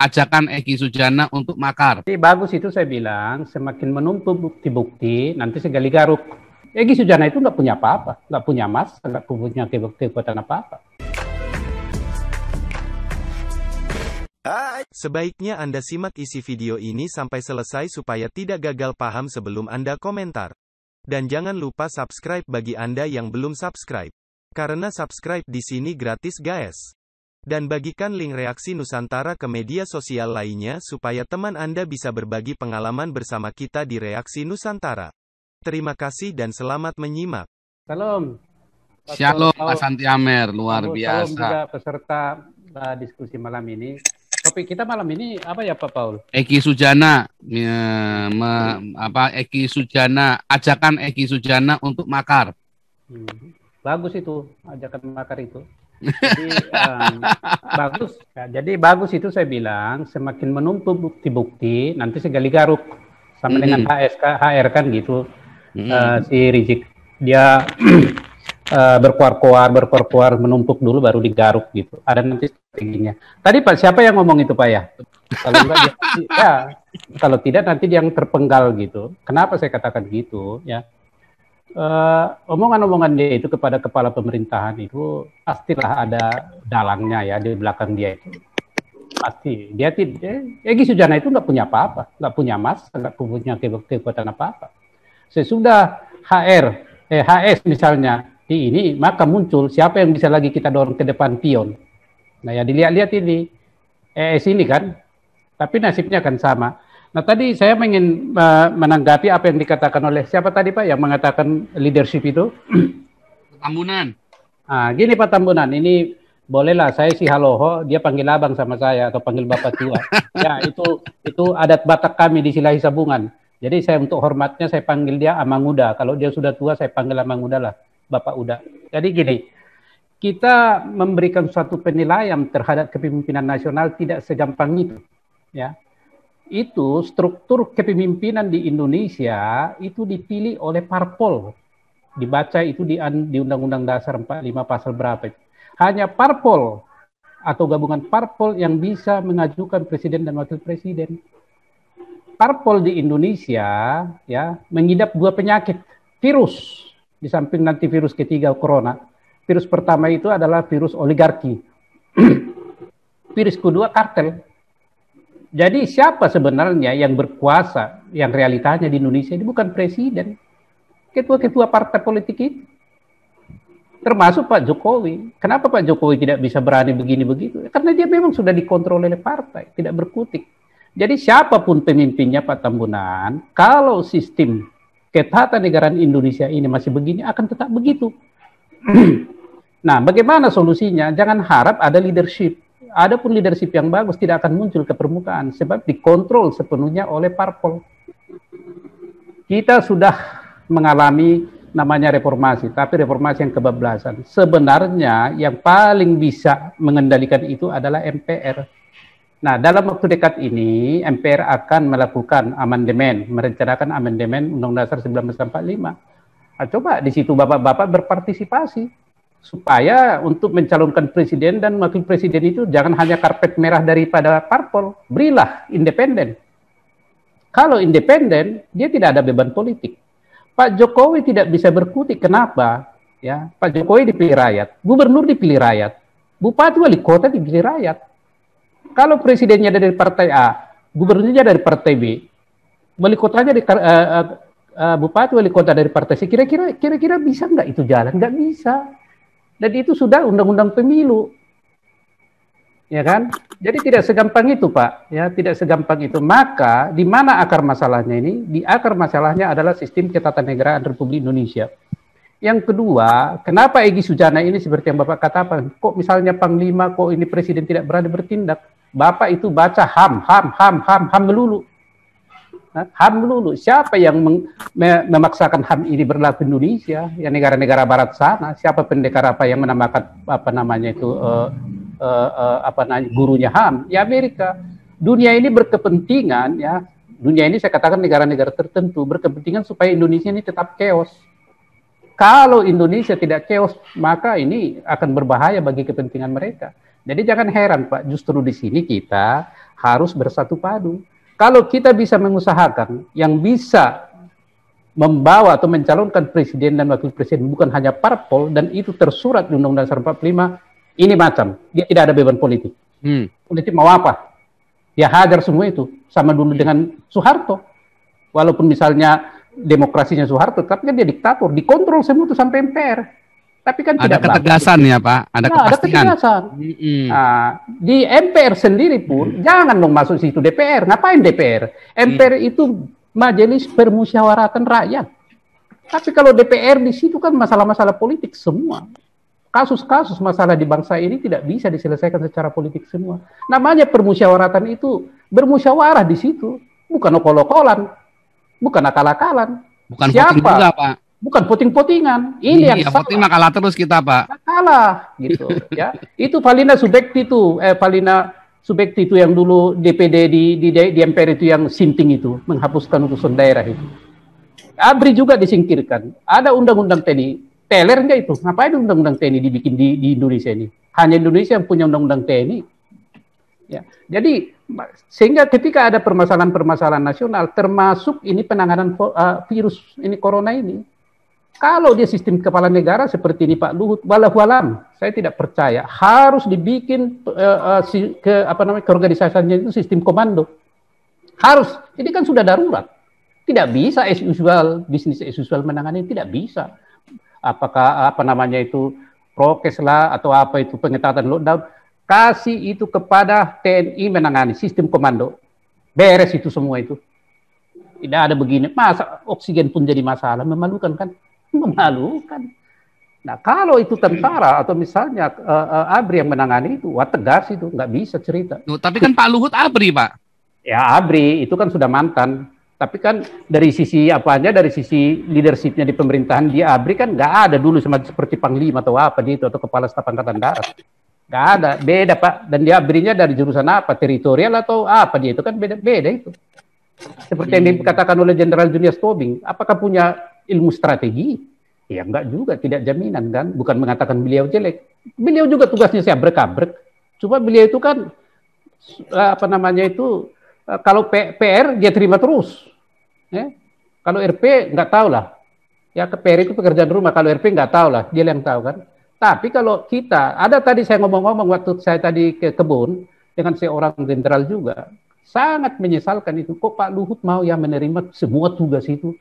ajakan Egy Sujana untuk makar. Jadi bagus itu saya bilang, semakin menumpuk bukti-bukti, nanti segali garuk. Egy Sujana itu nggak punya apa-apa, nggak punya massa, nggak punya kekuatan apa-apa. Sebaiknya Anda simak isi video ini sampai selesai supaya tidak gagal paham sebelum Anda komentar. Dan jangan lupa subscribe bagi Anda yang belum subscribe. Karena subscribe di sini gratis guys. Dan bagikan link reaksi Nusantara ke media sosial lainnya supaya teman Anda bisa berbagi pengalaman bersama kita di Reaksi Nusantara. Terima kasih dan selamat menyimak. Salam. Shalom Pak Santi Amer, luar Salam juga biasa. peserta diskusi malam ini. Topik kita malam ini apa ya Pak Paul? Egy Sujana, Egy Sujana, ajakan Egy Sujana untuk makar. Bagus itu, ajakan makar itu. Jadi bagus. Ya, jadi bagus itu saya bilang, semakin menumpuk bukti-bukti, nanti segali garuk. Sama dengan HR kan gitu. Si Rizik dia berkuar-kuar, menumpuk dulu baru digaruk gitu. Ada nanti strateginya. Tadi Pak, siapa yang ngomong itu Pak ya? Kalau enggak ya, kalau tidak nanti dia yang terpenggal gitu. Kenapa saya katakan gitu ya? Omongan-omongan dia itu kepada kepala pemerintahan itu pastilah ada dalangnya ya di belakang dia itu. Pasti. Dia tidak. Egy Sujana itu nggak punya apa-apa, nggak punya massa, nggak punya kekuatan apa-apa. Sesudah HS misalnya di ini, maka muncul siapa yang bisa lagi kita dorong ke depan pion. Nah ya dilihat-lihat ini, ini kan, tapi nasibnya akan sama. Nah tadi saya ingin menanggapi apa yang dikatakan oleh siapa tadi Pak yang mengatakan leadership itu? Tambunan. Nah gini Pak Tambunan, ini bolehlah saya si haloho, dia panggil abang sama saya atau panggil bapak tua. Ya itu adat Batak kami di Silahi Sabungan. Jadi saya untuk hormatnya saya panggil dia Amang Uda. Kalau dia sudah tua saya panggil Amang Uda lah, Bapak Uda. Jadi gini, kita memberikan suatu penilaian terhadap kepemimpinan nasional tidak segampang itu. Ya, itu struktur kepemimpinan di Indonesia itu dipilih oleh parpol. Dibaca itu di Undang-Undang Dasar 45 pasal berapa itu. Hanya parpol atau gabungan parpol yang bisa mengajukan presiden dan wakil presiden. Parpol di Indonesia ya mengidap dua penyakit virus di samping nanti virus ketiga corona. Virus pertama itu adalah virus oligarki. Virus kedua kartel. Jadi siapa sebenarnya yang berkuasa yang realitanya di Indonesia ini bukan presiden, ketua-ketua partai politik itu. Termasuk Pak Jokowi. Kenapa Pak Jokowi tidak bisa berani begini begitu? Karena dia memang sudah dikontrol oleh partai, tidak berkutik. Jadi siapapun pemimpinnya Pak Tambunan, kalau sistem ketatanegaraan Indonesia ini masih begini, akan tetap begitu. Nah, bagaimana solusinya? Jangan harap ada leadership. Adapun leadership yang bagus tidak akan muncul ke permukaan, sebab dikontrol sepenuhnya oleh parpol. Kita sudah mengalami namanya reformasi, tapi reformasi yang kebablasan. Sebenarnya yang paling bisa mengendalikan itu adalah MPR. Nah, dalam waktu dekat ini, MPR akan melakukan amandemen, merencanakan amandemen Undang-Undang Dasar 1945. Nah, coba di situ bapak-bapak berpartisipasi, supaya untuk mencalonkan presiden dan wakil presiden itu jangan hanya karpet merah daripada parpol, berilah independen. Kalau independen, dia tidak ada beban politik. Pak Jokowi tidak bisa berkutik, kenapa? Ya, Pak Jokowi dipilih rakyat, gubernur dipilih rakyat, bupati wali kota dipilih rakyat. Kalau presidennya dari partai A, gubernurnya dari partai B, wali kotanya dari bupati wali kota dari partai C, kira-kira bisa nggak itu jalan? Nggak bisa. Dan itu sudah undang-undang pemilu, ya kan? Jadi tidak segampang itu Pak, ya tidak segampang itu. Maka di mana akar masalahnya ini? Di akar masalahnya adalah sistem ketatanegaraan Republik Indonesia. Yang kedua, kenapa Egy Sujana ini seperti yang Bapak katakan, kok misalnya Panglima, kok ini Presiden tidak berani bertindak? Bapak itu baca HAM melulu. HAM melulu. Siapa yang memaksakan HAM ini berlaku di Indonesia? Ya negara-negara barat sana. Siapa pendekar apa yang menamakan apa namanya itu gurunya HAM? Ya Amerika. Dunia ini berkepentingan ya. Dunia ini saya katakan negara-negara tertentu berkepentingan supaya Indonesia ini tetap chaos. Kalau Indonesia tidak chaos, maka ini akan berbahaya bagi kepentingan mereka. Jadi jangan heran Pak, justru di sini kita harus bersatu padu. Kalau kita bisa mengusahakan yang bisa membawa atau mencalonkan presiden dan wakil presiden bukan hanya parpol dan itu tersurat di Undang-Undang Dasar 45, ini macam dia tidak ada beban politik. Politik mau apa? Dia hajar semua itu sama dulu dengan Soeharto. Walaupun misalnya demokrasinya Soeharto, tapi kan dia diktator, dikontrol semua itu sampai MPR. Tapi kan ada tidak ketegasan ya Pak, ada kepastian. Ada ketegasan. Nah, di MPR sendiri pun jangan dong masuk situ DPR. Ngapain DPR? MPR itu Majelis Permusyawaratan Rakyat. Tapi kalau DPR di situ kan masalah-masalah politik semua. Kasus-kasus masalah di bangsa ini tidak bisa diselesaikan secara politik semua. Namanya permusyawaratan itu bermusyawarah di situ, bukan okol-okolan, bukan akal-akalan. Bukan voting juga, Pak. Bukan voting-votingan. Ini yang salah. Voting mah kalah terus kita, Pak. Kalah gitu ya. Itu Valina Subekti itu, Valina Subekti itu yang dulu DPD di MPR itu yang sinting itu, menghapuskan utusan daerah itu. ABRI juga disingkirkan. Ada undang-undang TNI. Teler enggak itu? Ngapain undang-undang TNI dibikin di Indonesia ini? Hanya Indonesia yang punya undang-undang TNI. Ya. Jadi sehingga ketika ada permasalahan-permasalahan nasional, termasuk ini penanganan virus ini corona ini, kalau dia sistem kepala negara seperti ini Pak Luhut, walau saya tidak percaya harus dibikin keorganisasiannya itu sistem komando. Harus. Ini kan sudah darurat. Tidak bisa as usual, bisnis as usual menangani, tidak bisa. Apakah prokes lah atau apa itu pengetatan lockdown, kasih itu kepada TNI menangani sistem komando, beres itu semua itu. Tidak ada begini, masa oksigen pun jadi masalah, memalukan kan? Memalukan. Nah kalau itu tentara atau misalnya ABRI yang menangani itu, wah tegas itu, nggak bisa cerita. Tapi kan Pak Luhut ABRI Pak. Ya ABRI itu kan sudah mantan. Tapi kan dari sisi dari sisi leadershipnya di pemerintahan dia ABRI kan nggak ada dulu seperti Panglima atau apa gitu atau Kepala Staf Angkatan Darat. Nggak ada, beda Pak. Dan dia ABRI-nya dari jurusan apa? Teritorial atau apa dia itu kan beda itu. Seperti yang dikatakan oleh Jenderal Junius Tobing, apakah punya ilmu strategi? Ya enggak juga, tidak jaminan kan. Bukan mengatakan beliau jelek. Beliau juga tugasnya abrek-abrek. Cuma beliau itu kan kalau PR dia terima terus. Ya. Kalau RP nggak tahu lah. Ya PR itu pekerjaan rumah. Kalau RP nggak tahu lah. Dia yang tahu kan. Tapi kalau kita, ada tadi saya ngomong-ngomong waktu saya tadi ke kebun dengan seorang jenderal juga, sangat menyesalkan itu. Kok Pak Luhut mau ya menerima semua tugas itu?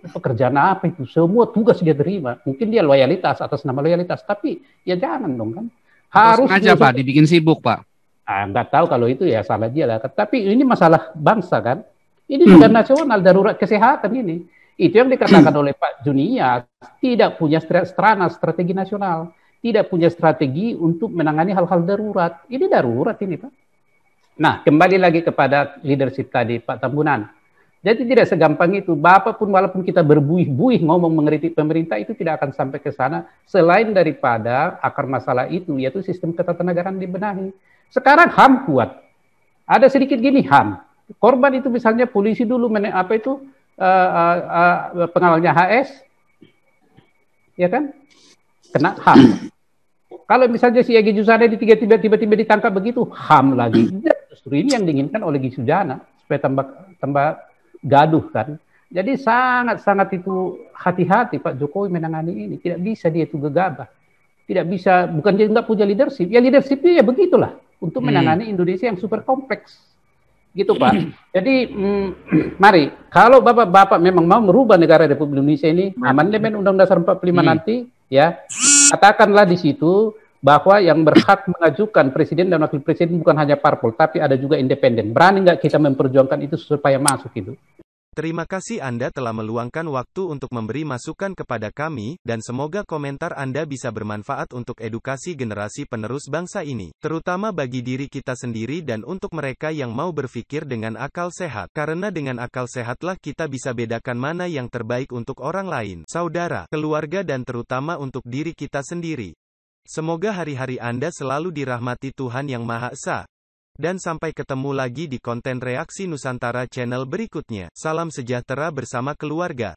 Pekerjaan apa itu? Semua tugas dia terima. Mungkin dia loyalitas atas nama loyalitas. Tapi ya jangan dong kan. Harus aja Pak, dibikin sibuk Pak. Nggak tahu kalau itu ya salah dia lah. Tapi ini masalah bangsa kan. Ini sudah nasional, darurat kesehatan ini. Itu yang dikatakan oleh Pak Junia, tidak punya strategi nasional. Tidak punya strategi untuk menangani hal-hal darurat. Ini darurat ini Pak. Nah, kembali lagi kepada leadership tadi Pak Tambunan. Jadi tidak segampang itu. Bapak pun walaupun kita berbuih-buih ngomong mengkritik pemerintah, itu tidak akan sampai ke sana. Selain daripada akar masalah itu, yaitu sistem ketatanegaraan dibenahi. Sekarang HAM kuat. Ada sedikit gini HAM. Korban itu misalnya polisi dulu pengawalnya HS, ya kan, kena HAM. Kalau misalnya si Egy Sujana tiba-tiba ditangkap begitu, HAM lagi. Justru ini yang diinginkan oleh Egy Sujana supaya tambah gaduh kan. Jadi sangat itu hati-hati Pak Jokowi menangani ini. Tidak bisa dia itu gegabah. Tidak bisa, bukan dia nggak punya leadership. Ya leadershipnya ya begitulah untuk menangani Indonesia yang super kompleks. Gitu Pak. Jadi mari kalau Bapak memang mau merubah negara Republik Indonesia ini, amandemen Undang-Undang Dasar 45 nanti ya, katakanlah di situ bahwa yang berhak mengajukan presiden dan wakil presiden bukan hanya parpol tapi ada juga independen. Berani nggak kita memperjuangkan itu supaya masuk itu? Terima kasih Anda telah meluangkan waktu untuk memberi masukan kepada kami, dan semoga komentar Anda bisa bermanfaat untuk edukasi generasi penerus bangsa ini, terutama bagi diri kita sendiri dan untuk mereka yang mau berpikir dengan akal sehat. Karena dengan akal sehatlah kita bisa bedakan mana yang terbaik untuk orang lain, saudara, keluarga dan terutama untuk diri kita sendiri. Semoga hari-hari Anda selalu dirahmati Tuhan Yang Maha Esa. Dan sampai ketemu lagi di konten Reaksi Nusantara channel berikutnya. Salam sejahtera bersama keluarga.